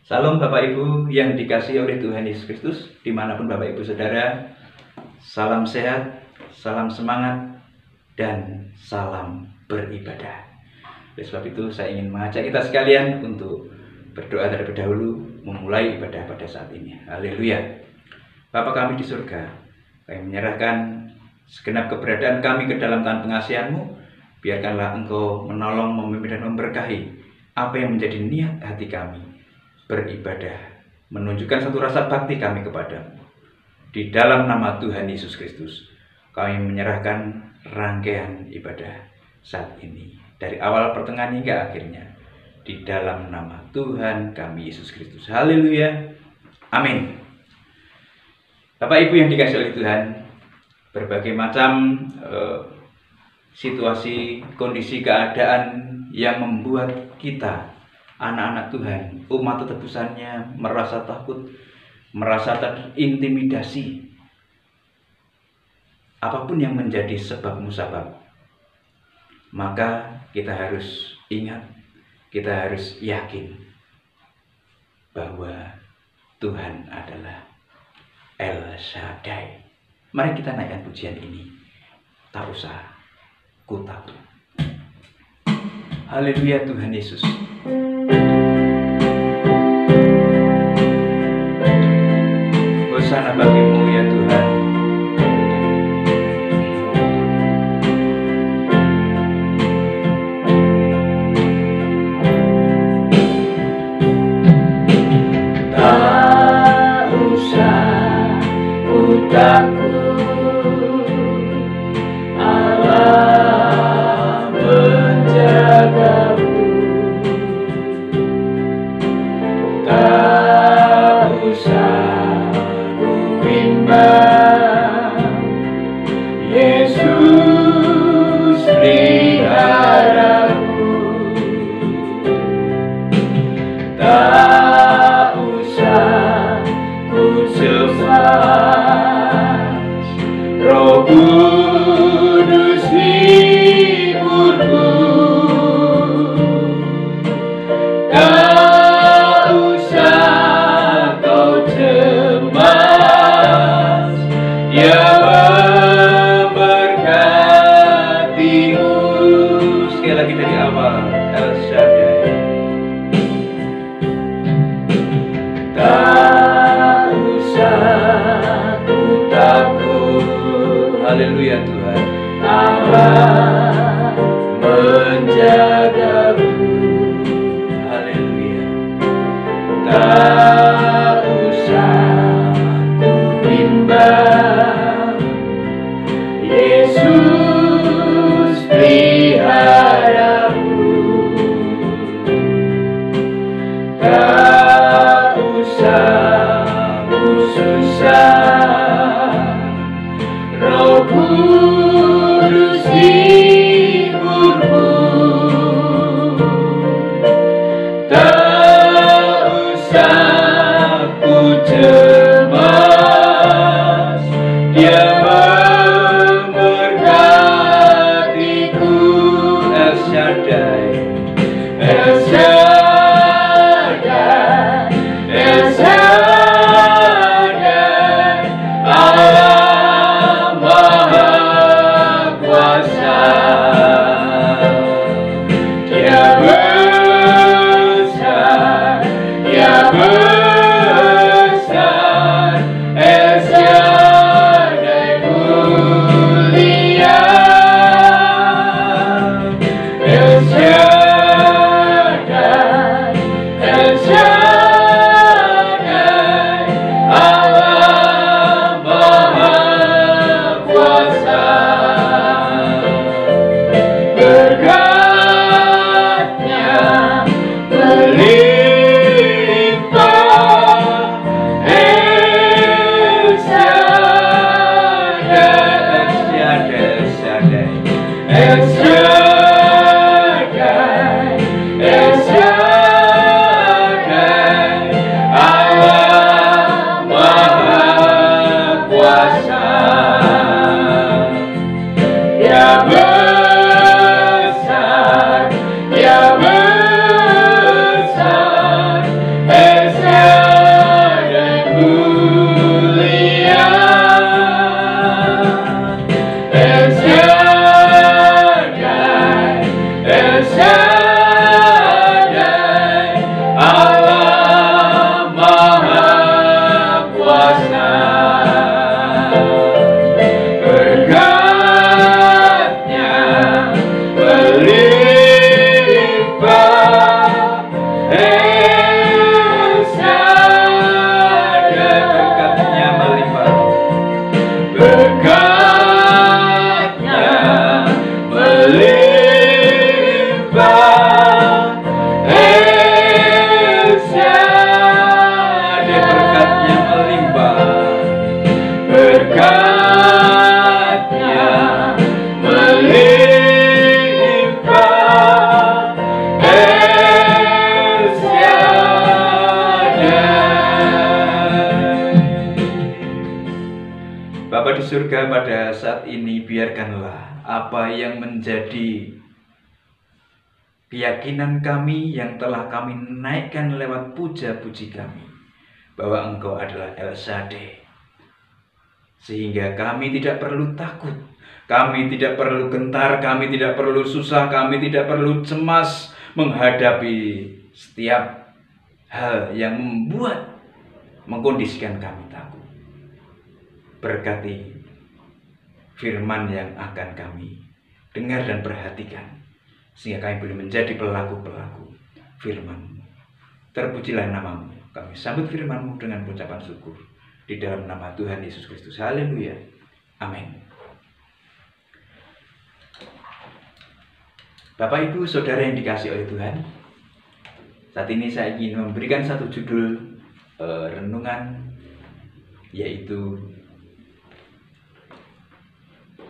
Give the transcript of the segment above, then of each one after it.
Salam Bapak Ibu yang dikasihi oleh Tuhan Yesus Kristus, dimanapun Bapak Ibu Saudara. Salam sehat, salam semangat, dan salam beribadah. Oleh sebab itu saya ingin mengajak kita sekalian untuk berdoa terlebih dahulu, memulai ibadah pada saat ini. Haleluya. Bapa kami di surga, kami menyerahkan segenap keberadaan kami ke dalam tangan pengasihan-Mu. Biarkanlah Engkau menolong, memimpin, dan memberkahi apa yang menjadi niat hati kami beribadah, menunjukkan satu rasa bakti kami kepadamu. Di dalam nama Tuhan Yesus Kristus, kami menyerahkan rangkaian ibadah saat ini, dari awal, pertengahan, hingga akhirnya. Di dalam nama Tuhan kami Yesus Kristus. Haleluya. Amin. Bapak Ibu yang dikasihi oleh Tuhan, berbagai macam situasi, kondisi, keadaan yang membuat kita, anak-anak Tuhan, umat tetebusannya, merasa takut, merasa terintimidasi. Apapun yang menjadi sebab musabab, maka kita harus ingat, kita harus yakin bahwa Tuhan adalah El Shaddai. Mari kita naikkan pujian ini. Tak usah ku takut. Haleluya Tuhan Yesus. Hosana bagimu ya Tuhan. Tak usah ku takut, Allah menjagaku. Tak usah ku bimbang, Yesus peliharaku. Tak usah ku cemas, Roh Kudus hiburku. Tak usah kau cemas, Dia memberkatimu. Sekali lagi dari awal, El Shaddai. Tak usah ku takut, Haleluya Tuhan. Allah menjagaku. Haleluya. Tak usah ku bimbang, Yesus peliharaku. Tak usah ku susah, Roh Kudus bersurga pada saat ini, biarkanlah apa yang menjadi keyakinan kami yang telah kami naikkan lewat puja-puji kami, bahwa Engkau adalah El Shaddai, sehingga kami tidak perlu takut, kami tidak perlu gentar, kami tidak perlu susah, kami tidak perlu cemas menghadapi setiap hal yang membuat mengkondisikan kami takut. Berkati firman yang akan kami dengar dan perhatikan, sehingga kami boleh menjadi pelaku-pelaku firman-Mu. Terpujilah nama-Mu. Kami sambut firman-Mu dengan ucapan syukur di dalam nama Tuhan Yesus Kristus. Haleluya. Amin. Bapak, Ibu, Saudara yang dikasihi oleh Tuhan, saat ini saya ingin memberikan satu judul renungan, yaitu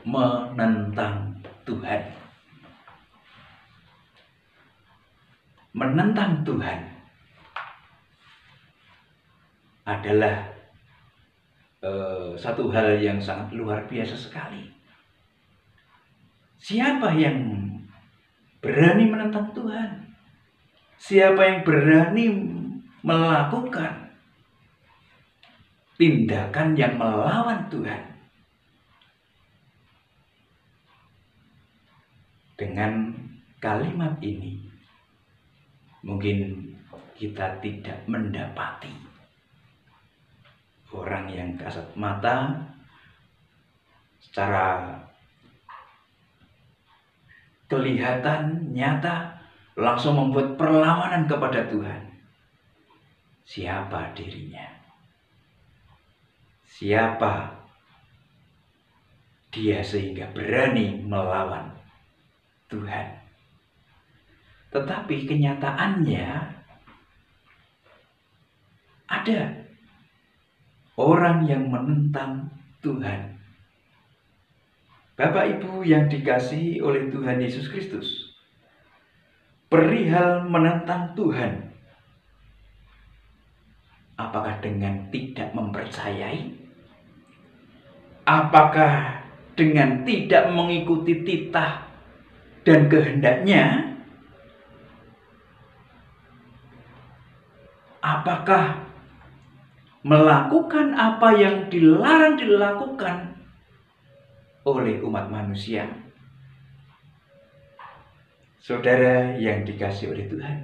menentang Tuhan. Menentang Tuhan adalah satu hal yang sangat luar biasa sekali. Siapa yang berani menentang Tuhan? Siapa yang berani melakukan tindakan yang melawan Tuhan? Dengan kalimat ini, mungkin kita tidak mendapati orang yang kasat mata secara kelihatan nyata langsung membuat perlawanan kepada Tuhan. Siapa dirinya? Siapa dia sehingga berani melawan Tuhan? Tetapi kenyataannya ada orang yang menentang Tuhan. Bapak Ibu yang dikasihi oleh Tuhan Yesus Kristus, perihal menentang Tuhan, apakah dengan tidak mempercayai? Apakah dengan tidak mengikuti titah dan kehendaknya? Apakah melakukan apa yang dilarang dilakukan oleh umat manusia? Saudara yang dikasihi oleh Tuhan,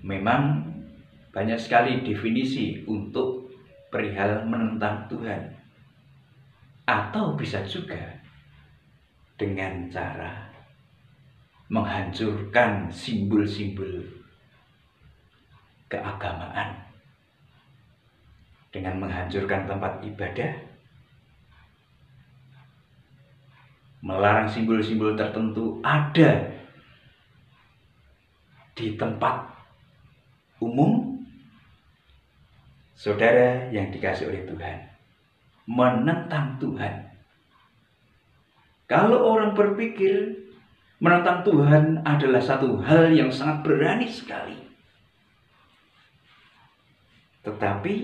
memang banyak sekali definisi untuk perihal menentang Tuhan, atau bisa juga dengan cara menghancurkan simbol-simbol keagamaan, dengan menghancurkan tempat ibadah, melarang simbol-simbol tertentu ada di tempat umum. Saudara yang dikasihi oleh Tuhan, menentang Tuhan, kalau orang berpikir menentang Tuhan adalah satu hal yang sangat berani sekali, tetapi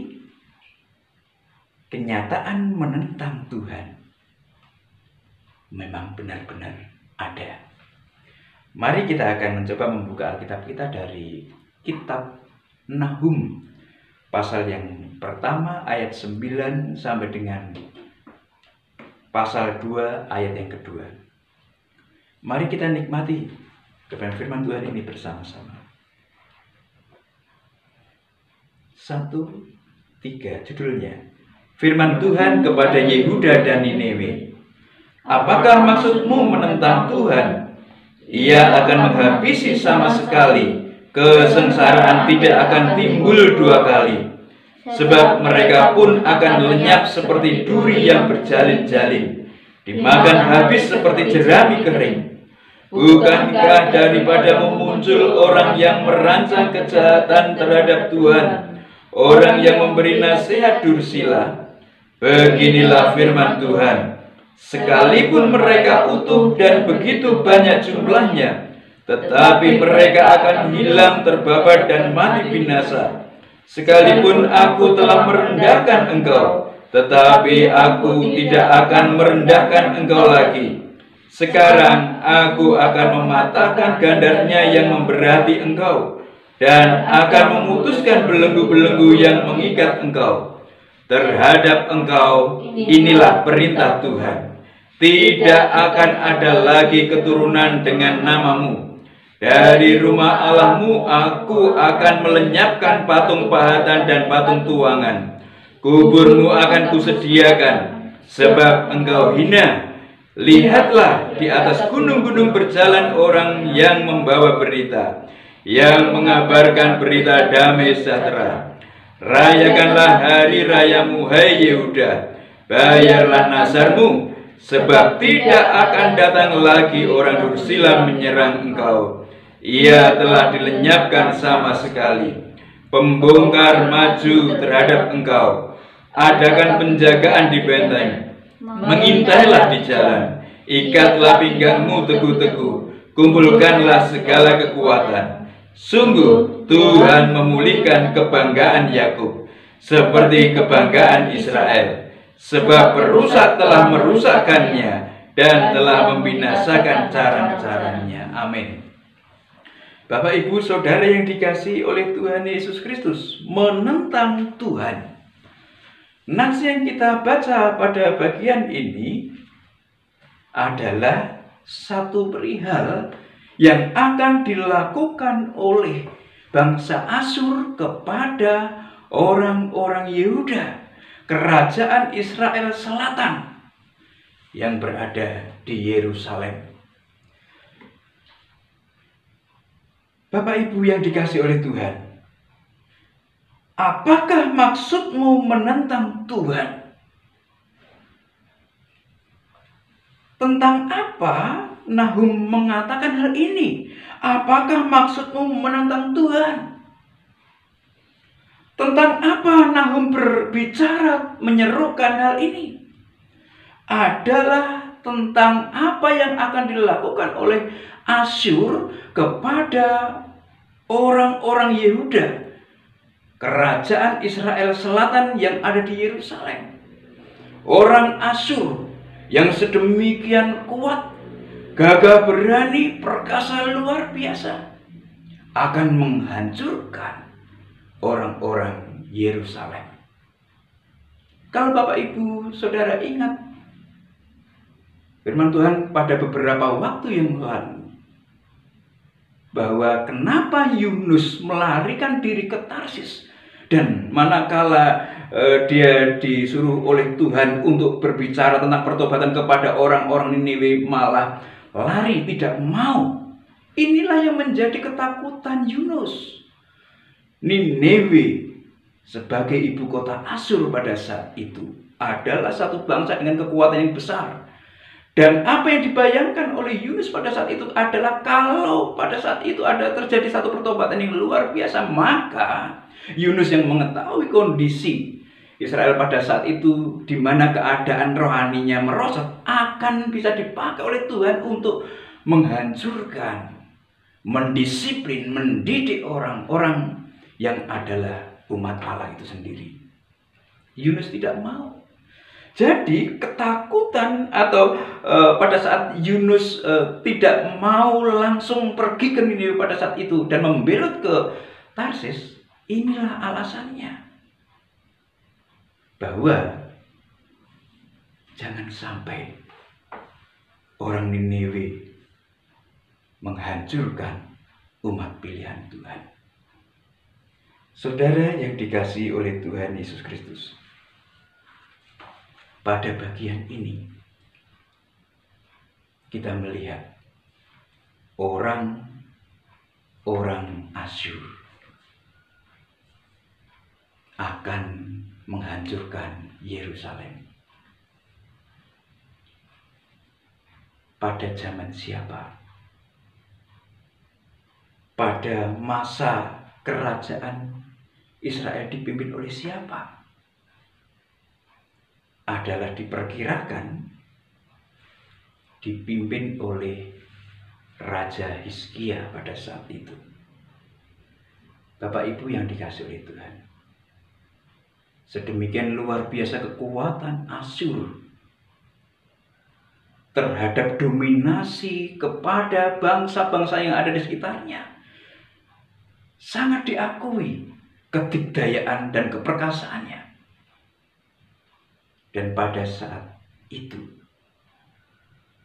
kenyataan menentang Tuhan memang benar-benar ada. Mari kita akan mencoba membuka Alkitab kita dari kitab Nahum, pasal yang pertama ayat 9 sampai dengan pasal 2 ayat yang kedua. Mari kita nikmati kebenaran firman Tuhan ini bersama-sama. 1, 3, judulnya Firman Tuhan kepada Yehuda dan Nineve. Apakah maksudmu menentang Tuhan? Ia akan menghabisi sama sekali, kesengsaraan tidak akan timbul 2 kali. Sebab mereka pun akan lenyap seperti duri yang berjalin-jalin, dimakan habis seperti jerami kering. Bukankah daripada memuncul orang yang merancang kejahatan terhadap Tuhan, orang yang memberi nasihat dursila? Beginilah firman Tuhan, sekalipun mereka utuh dan begitu banyak jumlahnya, tetapi mereka akan hilang, terbabat dan mati binasa. Sekalipun aku telah merendahkan engkau, tetapi aku tidak akan merendahkan engkau lagi. Sekarang aku akan mematahkan gandarnya yang memberati engkau, dan akan memutuskan belenggu-belenggu yang mengikat engkau. Terhadap engkau inilah perintah Tuhan. Tidak akan ada lagi keturunan dengan namamu. Dari rumah Allahmu aku akan melenyapkan patung pahatan dan patung tuangan. Kuburmu akan kusediakan, sebab engkau hina. Lihatlah, di atas gunung-gunung berjalan orang yang membawa berita, yang mengabarkan berita damai sejahtera. Rayakanlah hari rayamu, hai Yehuda. Bayarlah nazarmu, sebab tidak akan datang lagi orang dursila menyerang engkau. Ia telah dilenyapkan sama sekali. Pembongkar maju terhadap engkau. Adakan penjagaan di benteng. Mengintailah di jalan, ikatlah pinggangmu teguh-teguh, kumpulkanlah segala kekuatan. Sungguh Tuhan memulihkan kebanggaan Yakub seperti kebanggaan Israel, sebab perusak telah merusakkannya dan telah membinasakan cara-caranya. Amin. Bapak, Ibu, Saudara yang dikasihi oleh Tuhan Yesus Kristus, menentang Tuhan. Nas yang kita baca pada bagian ini adalah satu perihal yang akan dilakukan oleh bangsa Asyur kepada orang-orang Yehuda, kerajaan Israel Selatan yang berada di Yerusalem. Bapak Ibu yang dikasihi oleh Tuhan, apakah maksudmu menentang Tuhan? Tentang apa Nahum mengatakan hal ini? Apakah maksudmu menentang Tuhan? Tentang apa Nahum berbicara menyerukan hal ini? Adalah tentang apa yang akan dilakukan oleh Asyur kepada orang-orang Yehuda, kerajaan Israel Selatan yang ada di Yerusalem. Orang Asyur yang sedemikian kuat, gagah berani, perkasa luar biasa, akan menghancurkan orang-orang Yerusalem. Kalau Bapak Ibu Saudara ingat firman Tuhan pada beberapa waktu yang lalu, bahwa kenapa Yunus melarikan diri ke Tarsis, dan manakala dia disuruh oleh Tuhan untuk berbicara tentang pertobatan kepada orang-orang Niniwe malah lari, tidak mau. Inilah yang menjadi ketakutan Yunus. Niniwe sebagai ibu kota Asyur pada saat itu adalah satu bangsa dengan kekuatan yang besar. Dan apa yang dibayangkan oleh Yunus pada saat itu adalah kalau pada saat itu ada terjadi satu pertobatan yang luar biasa, maka Yunus yang mengetahui kondisi Israel pada saat itu, di mana keadaan rohaninya merosot, akan bisa dipakai oleh Tuhan untuk menghancurkan, mendisiplin, mendidik orang-orang yang adalah umat Allah itu sendiri. Yunus tidak mau. Jadi ketakutan atau pada saat Yunus tidak mau langsung pergi ke Niniwe pada saat itu dan membelot ke Tarsis, inilah alasannya. Bahwa jangan sampai orang Niniwe menghancurkan umat pilihan Tuhan. Saudara yang dikasihi oleh Tuhan Yesus Kristus, pada bagian ini kita melihat orang-orang Asyur akan menghancurkan Yerusalem. Pada zaman siapa? Pada masa kerajaan Israel dipimpin oleh siapa? Adalah diperkirakan dipimpin oleh Raja Hizkia pada saat itu. Bapak Ibu yang dikasihi oleh Tuhan, Sedemikian luar biasa kekuatan Asyur terhadap dominasi kepada bangsa-bangsa yang ada di sekitarnya. Sangat diakui kedikdayaan dan keperkasaannya. Dan pada saat itu,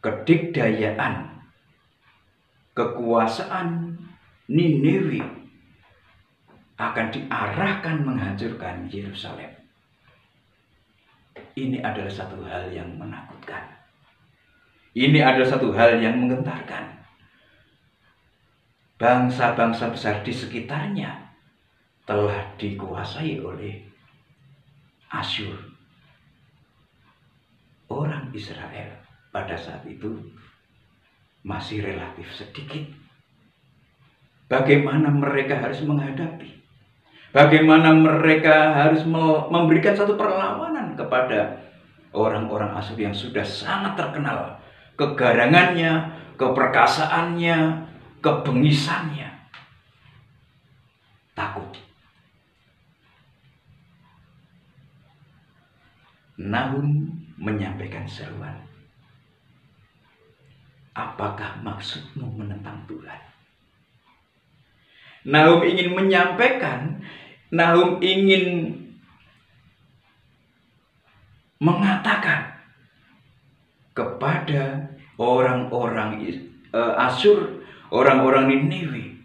kedikdayaan, kekuasaan Niniwe akan diarahkan menghancurkan Yerusalem. Ini adalah satu hal yang menakutkan. Ini adalah satu hal yang menggentarkan. Bangsa-bangsa besar di sekitarnya telah dikuasai oleh Asyur. Orang Israel pada saat itu masih relatif sedikit. Bagaimana mereka harus menghadapi? Bagaimana mereka harus memberikan satu perlawanan kepada orang-orang Asyur yang sudah sangat terkenal kegarangannya, keperkasaannya, kebengisannya. Takut. Nahum menyampaikan seruan. Apakah maksudmu menentang Tuhan? Nahum ingin menyampaikan, Nahum ingin mengatakan kepada orang-orang Asyur, orang-orang Niniwe,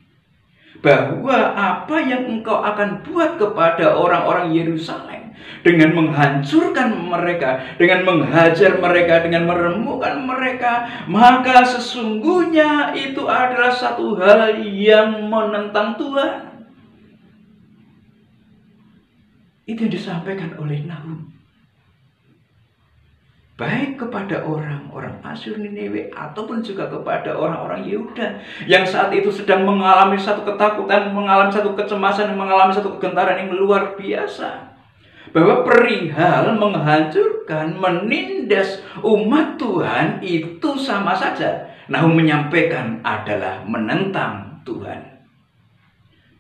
bahwa apa yang engkau akan buat kepada orang-orang Yerusalem dengan menghancurkan mereka, dengan menghajar mereka, dengan meremukkan mereka, maka sesungguhnya itu adalah satu hal yang menentang Tuhan. Itu yang disampaikan oleh Nahum. Baik kepada orang-orang Asyur Niniwe ataupun juga kepada orang-orang Yehuda yang saat itu sedang mengalami satu ketakutan, mengalami satu kecemasan, mengalami satu kegentaran yang luar biasa. Bahwa perihal menghancurkan, menindas umat Tuhan itu sama saja. Nahum menyampaikan adalah menentang Tuhan.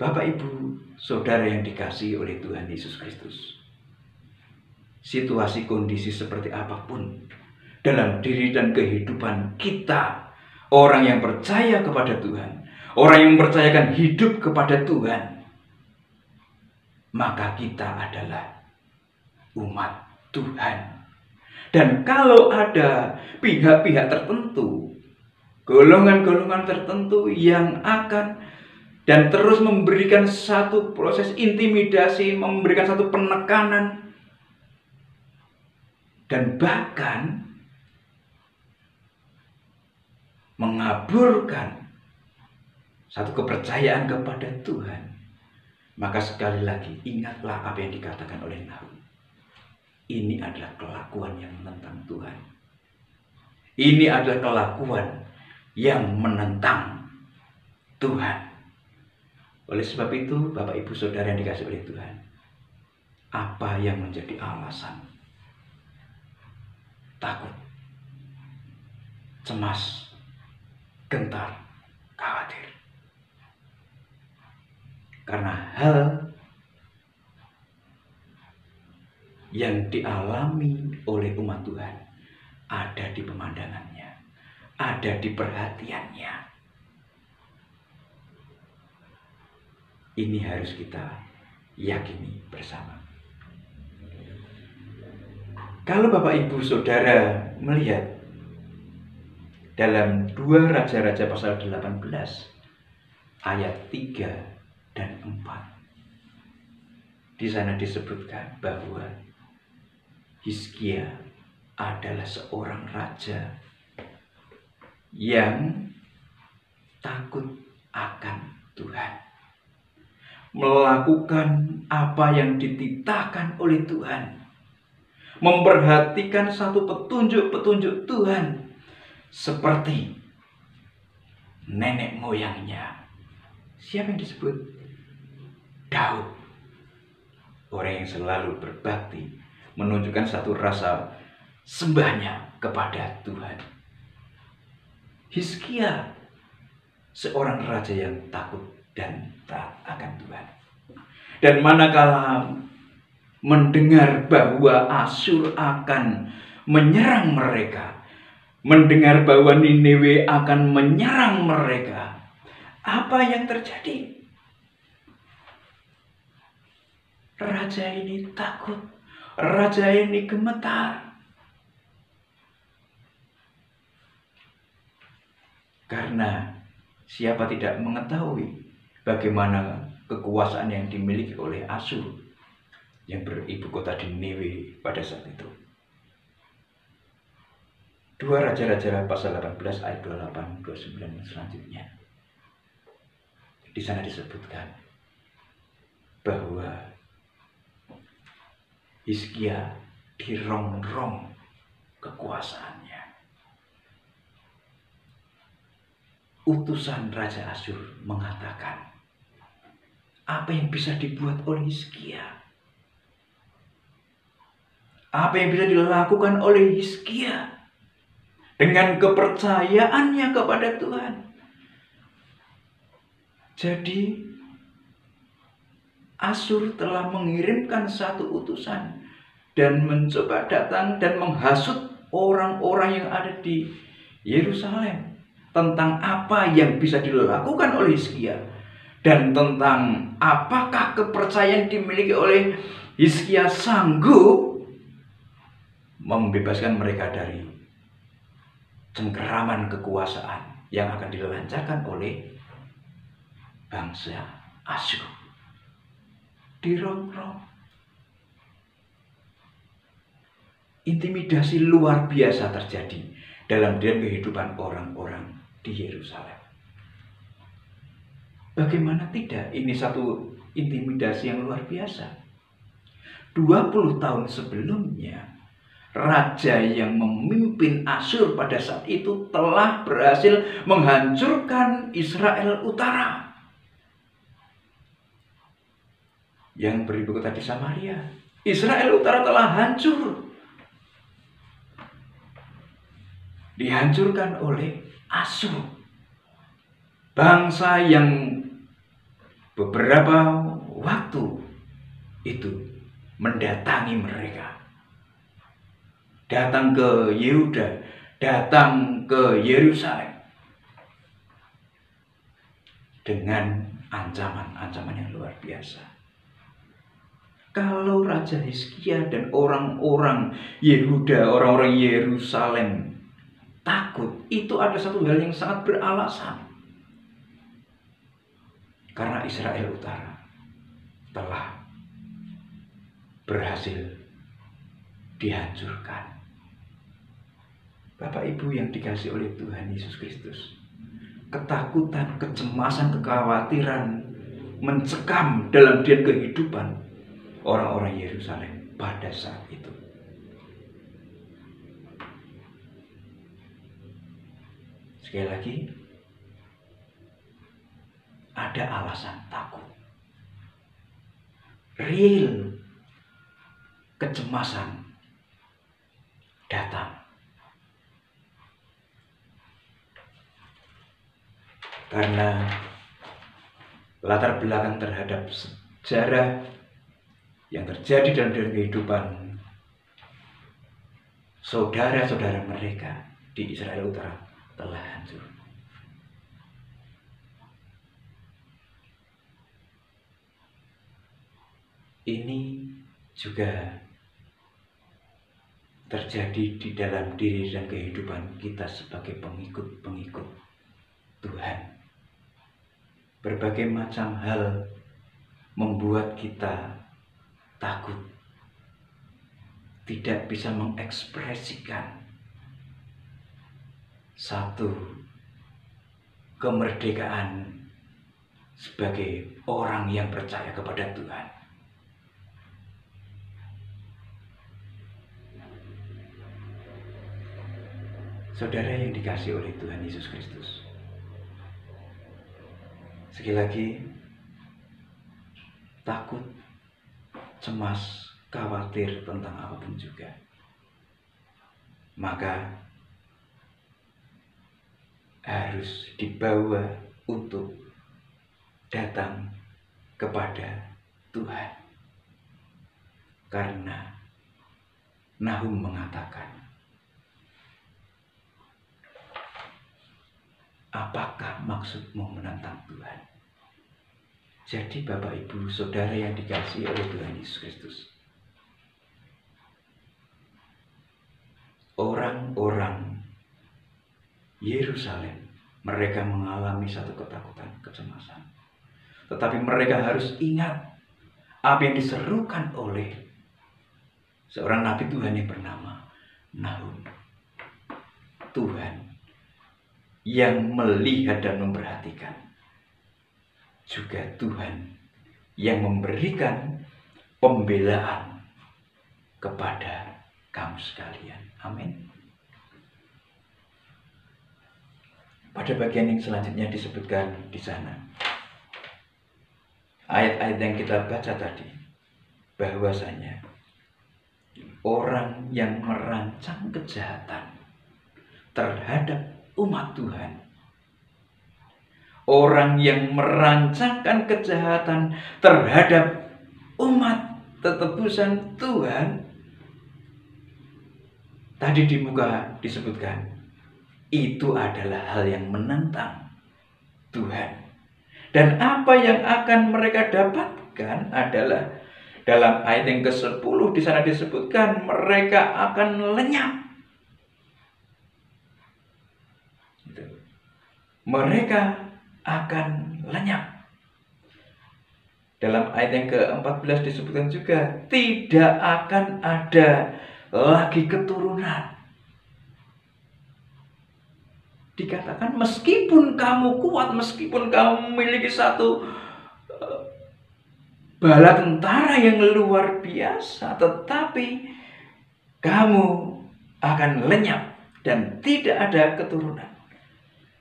Bapak, Ibu, Saudara yang dikasihi oleh Tuhan Yesus Kristus. Situasi kondisi seperti apapun dalam diri dan kehidupan kita, orang yang percaya kepada Tuhan, orang yang mempercayakan hidup kepada Tuhan, maka kita adalah umat Tuhan. Dan kalau ada pihak-pihak tertentu, golongan-golongan tertentu yang akan dan terus memberikan satu proses intimidasi, memberikan satu penekanan, dan bahkan mengaburkan satu kepercayaan kepada Tuhan, maka sekali lagi ingatlah apa yang dikatakan oleh Nahum. Ini adalah kelakuan yang menentang Tuhan. Ini adalah kelakuan yang menentang Tuhan. Oleh sebab itu, Bapak Ibu Saudara yang dikasihi oleh Tuhan, apa yang menjadi alasan takut, cemas, gentar, khawatir? Karena hal yang dialami oleh umat Tuhan ada di pemandangannya, ada di perhatiannya. Ini harus kita yakini bersama. Kalau Bapak Ibu Saudara melihat dalam 2 Raja-Raja pasal 18 ayat 3 dan 4, di sana disebutkan bahwa Hizkia adalah seorang raja yang takut akan Tuhan, melakukan apa yang dititahkan oleh Tuhan, memperhatikan satu petunjuk-petunjuk Tuhan seperti nenek moyangnya. Siapa yang disebut? Daud. Orang yang selalu berbakti, menunjukkan satu rasa sembahnya kepada Tuhan. Hizkia, seorang raja yang takut dan taat akan Tuhan. Dan manakala mendengar bahwa Asyur akan menyerang mereka, mendengar bahwa Niniwe akan menyerang mereka, apa yang terjadi? Raja ini takut, raja ini gemetar. Karena siapa tidak mengetahui bagaimana kekuasaan yang dimiliki oleh Asyur yang beribu kota di Niniwe pada saat itu. 2 Raja-Raja pasal 18 ayat 28, 29 dan selanjutnya. Di sana disebutkan bahwa Hizkia dirongrong kekuasaannya. Utusan Raja Asyur mengatakan, apa yang bisa dibuat oleh Hizkia? Apa yang bisa dilakukan oleh Hizkia dengan kepercayaannya kepada Tuhan? Jadi Asyur telah mengirimkan satu utusan dan mencoba datang dan menghasut orang-orang yang ada di Yerusalem tentang apa yang bisa dilakukan oleh Hizkia dan tentang apakah kepercayaan dimiliki oleh Hizkia sanggup membebaskan mereka dari cengkeraman kekuasaan yang akan dilancarkan oleh bangsa Asyur. Dirongrong. Intimidasi luar biasa terjadi dalam kehidupan orang-orang di Yerusalem. Bagaimana tidak? Ini satu intimidasi yang luar biasa. 20 tahun sebelumnya, raja yang memimpin Asyur pada saat itu telah berhasil menghancurkan Israel Utara yang beribu kota di Samaria. Israel Utara telah hancur, dihancurkan oleh Asyur, bangsa yang beberapa waktu itu mendatangi mereka, datang ke Yehuda, datang ke Yerusalem dengan ancaman-ancaman yang luar biasa. Kalau Raja Hizkia dan orang-orang Yehuda, orang-orang Yerusalem takut, itu ada satu hal yang sangat beralasan. Karena Israel Utara telah berhasil dihancurkan. Bapak Ibu yang dikasihi oleh Tuhan Yesus Kristus, ketakutan, kecemasan, kekhawatiran mencekam dalam kehidupan orang-orang Yerusalem pada saat itu. Sekali lagi, ada alasan takut. Real kecemasan datang. Karena latar belakang terhadap sejarah yang terjadi dalam kehidupan saudara-saudara mereka di Israel Utara telah hancur. Ini juga terjadi di dalam diri dan kehidupan kita sebagai pengikut-pengikut Tuhan. Berbagai macam hal membuat kita takut, tidak bisa mengekspresikan satu kemerdekaan sebagai orang yang percaya kepada Tuhan. Saudara yang dikasihi oleh Tuhan Yesus Kristus, sekali lagi, takut, cemas, khawatir tentang apapun juga, maka harus dibawa untuk datang kepada Tuhan. Karena Nahum mengatakan, apakah maksudmu menentang Tuhan? Jadi Bapak Ibu Saudara yang dikasihi oleh Tuhan Yesus Kristus, orang-orang Yerusalem, mereka mengalami satu ketakutan, kecemasan. Tetapi mereka harus ingat apa yang diserukan oleh seorang nabi Tuhan yang bernama Nahum. Tuhan yang melihat dan memperhatikan. Juga Tuhan yang memberikan pembelaan kepada kamu sekalian. Amin. Pada bagian yang selanjutnya disebutkan di sana, ayat-ayat yang kita baca tadi, bahwasanya orang yang merancang kejahatan terhadap umat Tuhan, orang yang merancangkan kejahatan terhadap umat tetebusan Tuhan, tadi di muka disebutkan, itu adalah hal yang menentang Tuhan. Dan apa yang akan mereka dapatkan adalah dalam ayat yang ke-10 di sana disebutkan mereka akan lenyap. Mereka akan lenyap. Dalam ayat yang ke-14 disebutkan juga tidak akan ada lagi keturunan. Dikatakan meskipun kamu kuat, meskipun kamu memiliki satu bala tentara yang luar biasa, tetapi kamu akan lenyap dan tidak ada keturunan.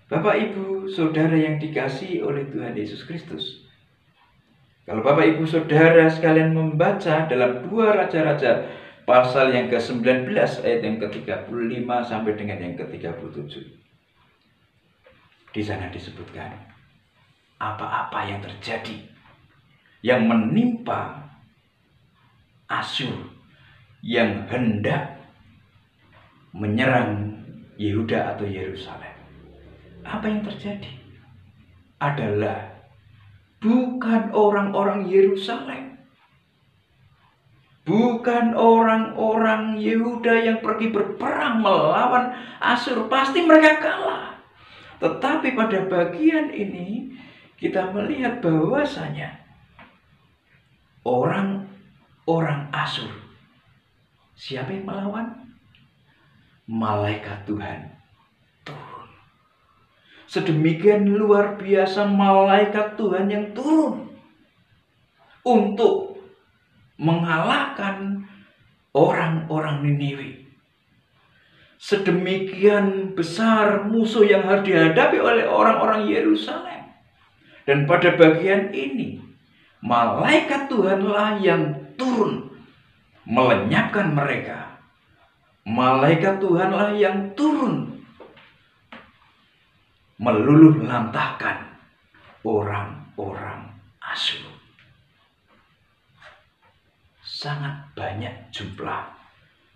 Bapak Ibu Saudara yang dikasihi oleh Tuhan Yesus Kristus, kalau Bapak Ibu Saudara sekalian membaca dalam 2 Raja-Raja pasal yang ke-19 ayat yang ke-35 sampai dengan yang ke-37, di sana disebutkan apa-apa yang terjadi yang menimpa Asyur yang hendak menyerang Yehuda atau Yerusalem. Apa yang terjadi adalah bukan orang-orang Yerusalem, bukan orang-orang Yehuda yang pergi berperang melawan Asyur, pasti mereka kalah. Tetapi pada bagian ini kita melihat bahwasanya orang-orang Asyur, siapa yang melawan? Malaikat Tuhan turun. Sedemikian luar biasa malaikat Tuhan yang turun untuk mengalahkan orang-orang Niniwe. Sedemikian besar musuh yang harus dihadapi oleh orang-orang Yerusalem. Dan pada bagian ini, malaikat Tuhanlah yang turun melenyapkan mereka. Malaikat Tuhanlah yang turun meluluh lantahkan orang-orang Asyur. Sangat banyak jumlah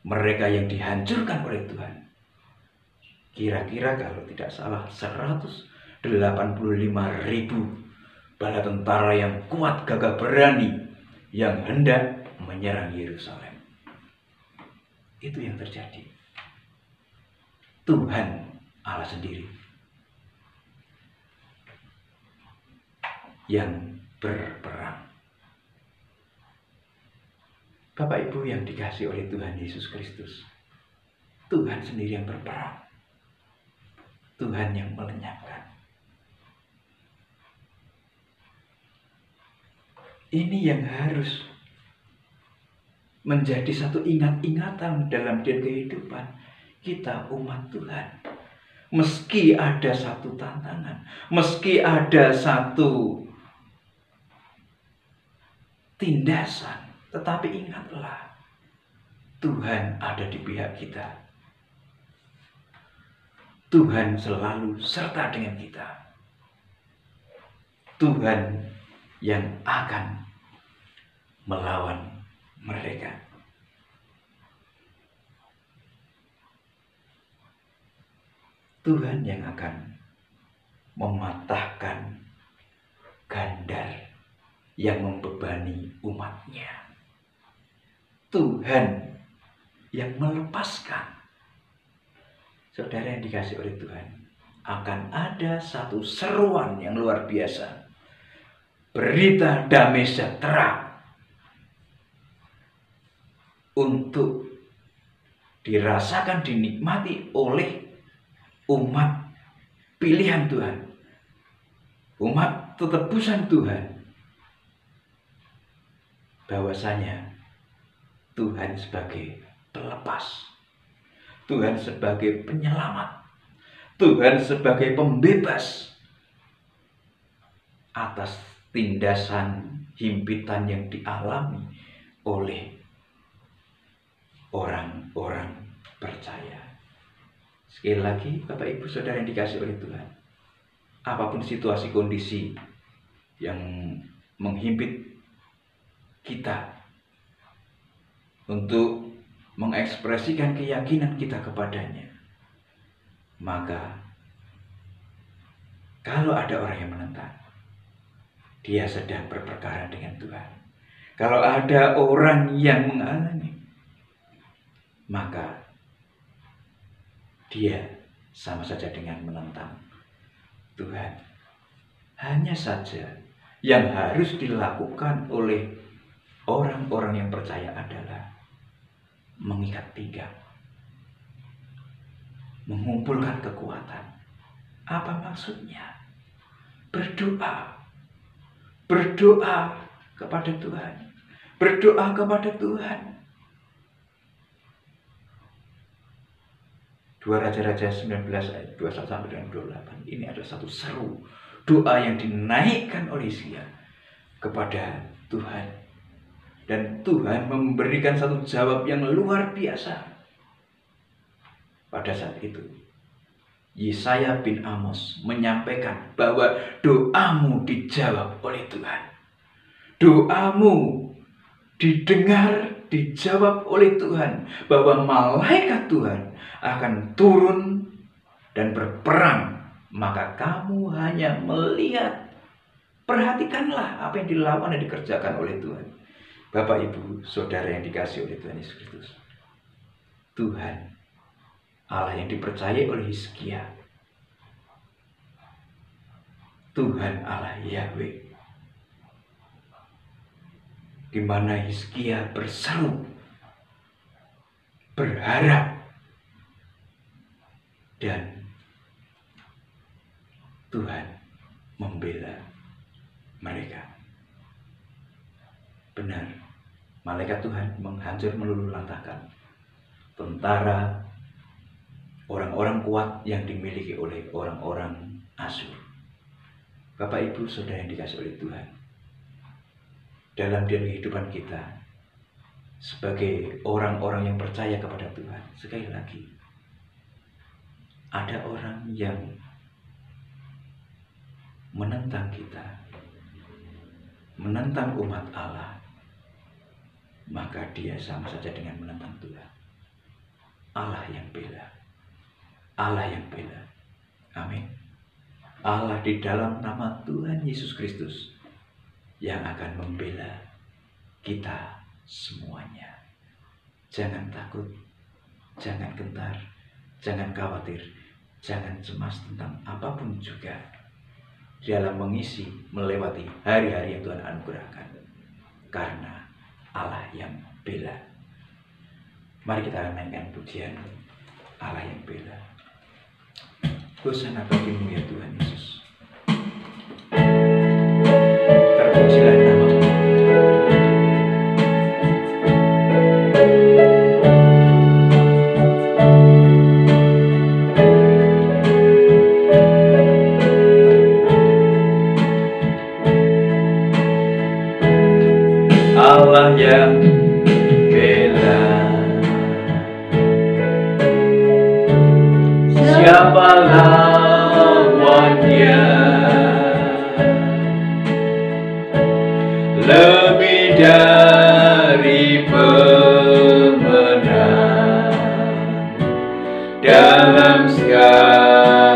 mereka yang dihancurkan oleh Tuhan. Kira-kira kalau tidak salah 185.000 bala tentara yang kuat gagah berani yang hendak menyerang Yerusalem. Itu yang terjadi. Tuhan Allah sendiri yang berperang. Bapak Ibu yang dikasihi oleh Tuhan Yesus Kristus, Tuhan sendiri yang berperang. Tuhan yang melenyapkan. Ini yang harus menjadi satu ingat-ingatan dalam kehidupan kita umat Tuhan. Meski ada satu tantangan, meski ada satu tindasan, tetapi ingatlah, Tuhan ada di pihak kita. Tuhan selalu serta dengan kita. Tuhan yang akan melawan mereka. Tuhan yang akan mematahkan gandar yang membebani umatnya. Tuhan yang melepaskan. Saudara yang dikasih oleh Tuhan, akan ada satu seruan yang luar biasa. Berita damai sejahtera untuk dirasakan, dinikmati oleh umat pilihan Tuhan, umat tetebusan Tuhan, bahwasanya Tuhan sebagai pelepas, Tuhan sebagai penyelamat, Tuhan sebagai pembebas atas tindasan himpitan yang dialami oleh orang-orang percaya. Sekali lagi, Bapak Ibu Saudara yang dikasih oleh Tuhan, apapun situasi kondisi yang menghimpit kita untuk mengekspresikan keyakinan kita kepadanya, maka kalau ada orang yang menentang, dia sedang berperkara dengan Tuhan. Kalau ada orang yang menghalangi, maka dia sama saja dengan menentang Tuhan. Hanya saja yang harus dilakukan oleh orang-orang yang percaya adalah mengikat pinggang, mengumpulkan kekuatan. Apa maksudnya? Berdoa. Berdoa kepada Tuhan. Berdoa kepada Tuhan. 2 Raja-Raja 19 ayat 21 sampai dengan 28. Ini adalah satu seru doa yang dinaikkan oleh Hizkia kepada Tuhan. Dan Tuhan memberikan satu jawab yang luar biasa. Pada saat itu, Yesaya bin Amos menyampaikan bahwa doamu dijawab oleh Tuhan. Doamu didengar, dijawab oleh Tuhan. Bahwa malaikat Tuhan akan turun dan berperang. Maka kamu hanya melihat. Perhatikanlah apa yang dilakukan dan dikerjakan oleh Tuhan. Bapak, Ibu, Saudara yang dikasih oleh Tuhan Yesus Kristus, Tuhan Allah yang dipercayai oleh Hizkia, Tuhan Allah Yahweh, di mana Hizkia berseru, berharap, dan Tuhan membela mereka. Benar, malaikat Tuhan menghancur meluluh lantahkan tentara orang-orang kuat yang dimiliki oleh orang-orang Asyur. Bapak, Ibu, Saudara yang dikasih oleh Tuhan, dalam kehidupan kita sebagai orang-orang yang percaya kepada Tuhan, sekali lagi, ada orang yang menentang kita, menentang umat Allah, maka dia sama saja dengan menentang Tuhan. Allah yang bela, Allah yang bela. Amin. Allah di dalam nama Tuhan Yesus Kristus yang akan membela kita semuanya. Jangan takut, jangan gentar, jangan khawatir, jangan cemas tentang apapun juga dalam mengisi, melewati hari-hari yang Tuhan anugerahkan, karena Allah yang bela. Mari kita naikkan pujian Allah yang bela. Hosana bagimu ya Tuhan Yesus. Terpujilah namamu. Allah yang bela, siapa lawannya? Lebih dari pemenang dalam segala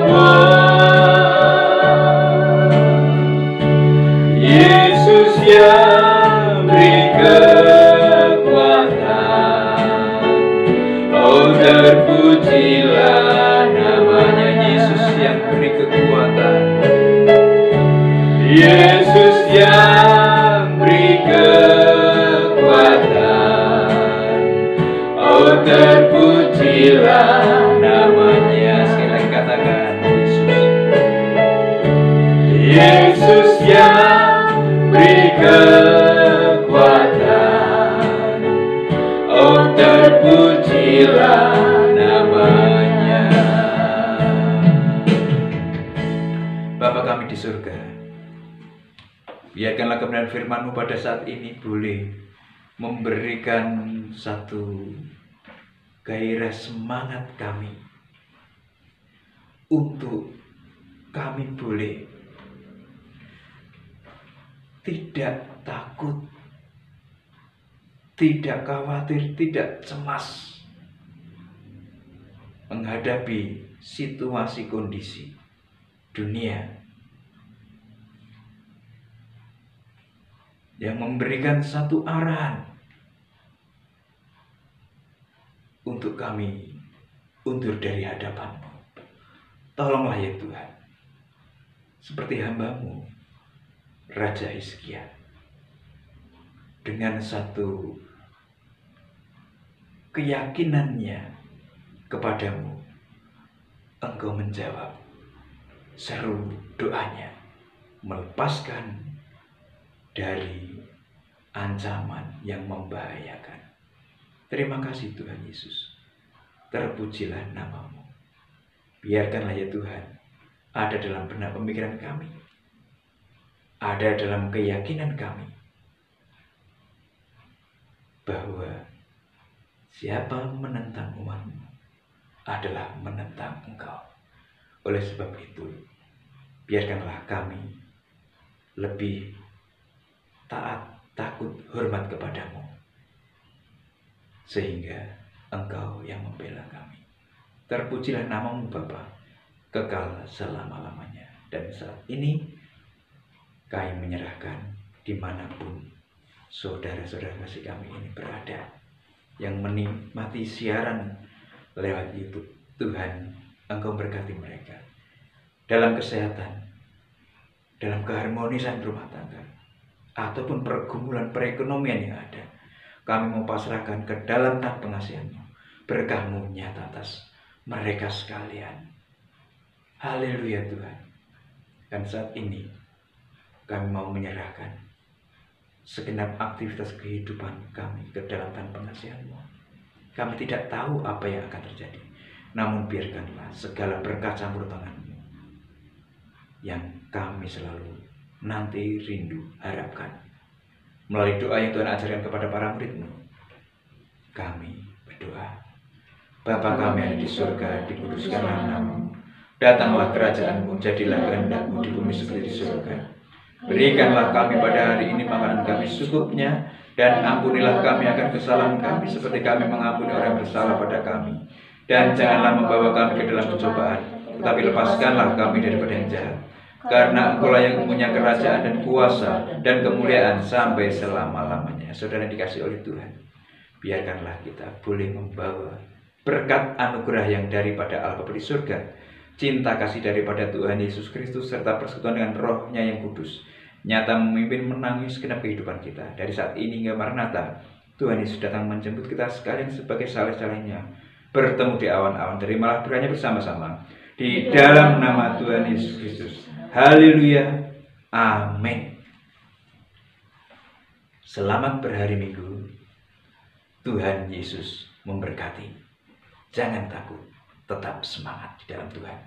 semua. Yesus yang beri kekuatan, oh terpujilah namanya. Yesus yang beri kekuatan, Yesus yang beri kekuatan, oh terpujilah namanya. Sekali lagi katakan, Yesus yang beri kekuatan, oh terpujilah namanya. Bapa kami di surga, biarkanlah kebenaran firman-Mu pada saat ini boleh memberikan satu gairah semangat kami untuk kami boleh tidak takut, tidak khawatir, tidak cemas menghadapi situasi kondisi dunia yang memberikan satu arahan untuk kami undur dari hadapan-Mu. Tolonglah ya Tuhan, seperti hamba-Mu Raja Hizkia, dengan satu keyakinannya kepadamu, Engkau menjawab seru doanya, melepaskan dari ancaman yang membahayakan. Terima kasih Tuhan Yesus, terpujilah nama-Mu. Biarkanlah ya Tuhan ada dalam benak pemikiran kami, ada dalam keyakinan kami, bahwa siapa menentang umat-Mu adalah menentang Engkau. Oleh sebab itu, biarkanlah kami lebih taat, takut, hormat kepadamu, sehingga Engkau yang membela kami. Terpujilah nama-Mu Bapa, kekal selama-lamanya. Dan saat ini kami menyerahkan dimanapun saudara-saudara kasih kami ini berada, yang menikmati siaran lewat YouTube. Tuhan, Engkau berkati mereka dalam kesehatan, dalam keharmonisan rumah tangga, ataupun pergumulan perekonomian yang ada. Kami mau pasrahkan ke dalam tangan pengasihan-Mu. Berkah-Mu nyata atas mereka sekalian. Haleluya Tuhan. Dan saat ini kami mau menyerahkan segenap aktivitas kehidupan kami ke dalam tangan pengasihan-Mu. Kami tidak tahu apa yang akan terjadi, namun biarkanlah segala berkat campur tangan-Mu yang kami selalu nanti rindu harapkan. Melalui doa yang Tuhan ajarkan kepada para murid-Mu, kami berdoa. Bapa kami yang di surga, dikuduskanlah nama-Mu. Datanglah kerajaan-Mu, jadilah kehendak-Mu di bumi seperti di surga. Berikanlah kami pada hari ini makanan kami secukupnya, dan ampunilah kami akan kesalahan kami seperti kami mengampuni orang yang bersalah pada kami. Dan janganlah membawa kami ke dalam pencobaan, tetapi lepaskanlah kami daripada yang jahat. Karena Engkau-lah yang punya kerajaan dan kuasa dan kemuliaan sampai selama-lamanya. Saudara yang dikasihi oleh Tuhan, biarkanlah kita boleh membawa berkat anugerah yang daripada Allah Bapa di surga, cinta kasih daripada Tuhan Yesus Kristus, serta persekutuan dengan Roh-Nya yang kudus, nyata memimpin menangis segenap kehidupan kita. Dari saat ini hingga Maranatha, Tuhan Yesus datang menjemput kita sekalian sebagai saleh-salehnya. Bertemu di awan-awan, terimalah berkahnya bersama-sama di dalam nama Tuhan Yesus Kristus. Haleluya, amin. Selamat berhari Minggu. Tuhan Yesus memberkati. Jangan takut, tetap semangat di dalam Tuhan.